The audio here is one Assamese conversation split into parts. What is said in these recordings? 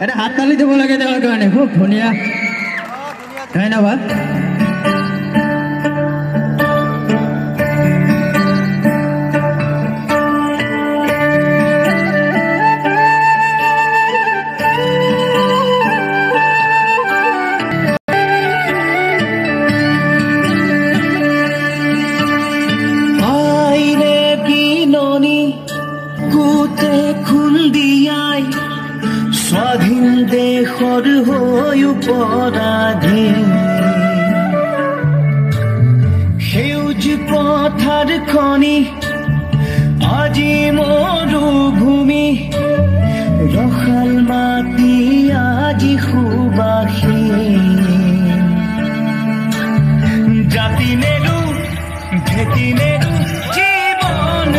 এটা হাততালি দিব লাগে দেওয়াৰ কাৰণে খুব ধুনীয়া ধন্যবাদ স্বাধীন দেশৰ হৈ পৰাধীন সেউজ পথাৰ খনি আজি মৰুভূমি ৰসাল মাটি আজি সুবাসীন জাতি মেৰু ভেটি মেৰু জীৱন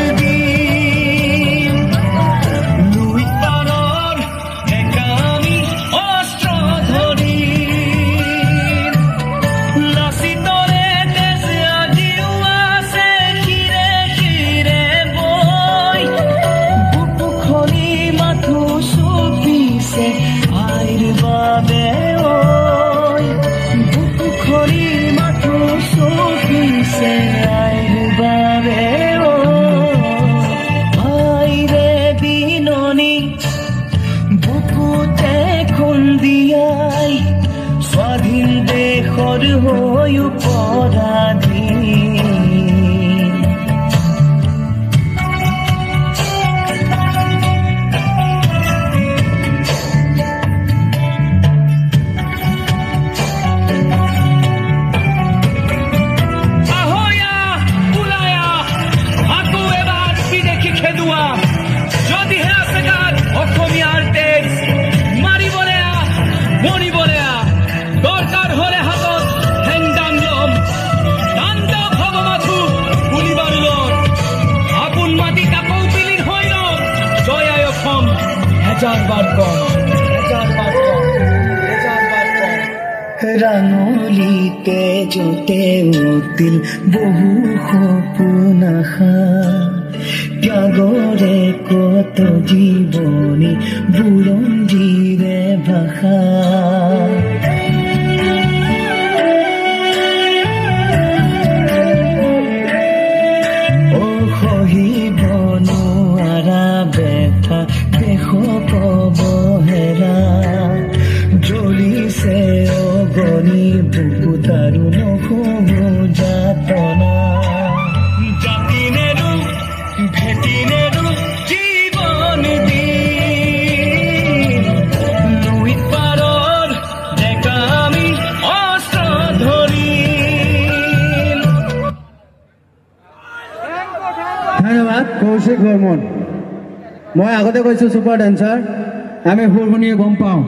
স্বাধীন দেশৰ হৈ পৰাধীন ৰাঙলীতে যতে উঠিল বহু সপোন আশা ত্যাগৰে কত জীৱনী বুৰঞ্জীৰে ভাষা সহিব নোৱাৰা বেথা দেশ পবহেৰা জ্বলিছে অগণি বুকুত আৰু নহ'ব যাতনা জাতি নেৰু ভেটি নেৰু জীৱন দিন নৈত পাৰৰ ডেকা আমি অস্ত্ৰ ধৰিম ধন্যবাদ কৌশিক বৰ্মন মই আগতে কৈছোঁ ছুপাৰ ডান্সাৰ আমি সুৰ শুনিয়ে গম পাওঁ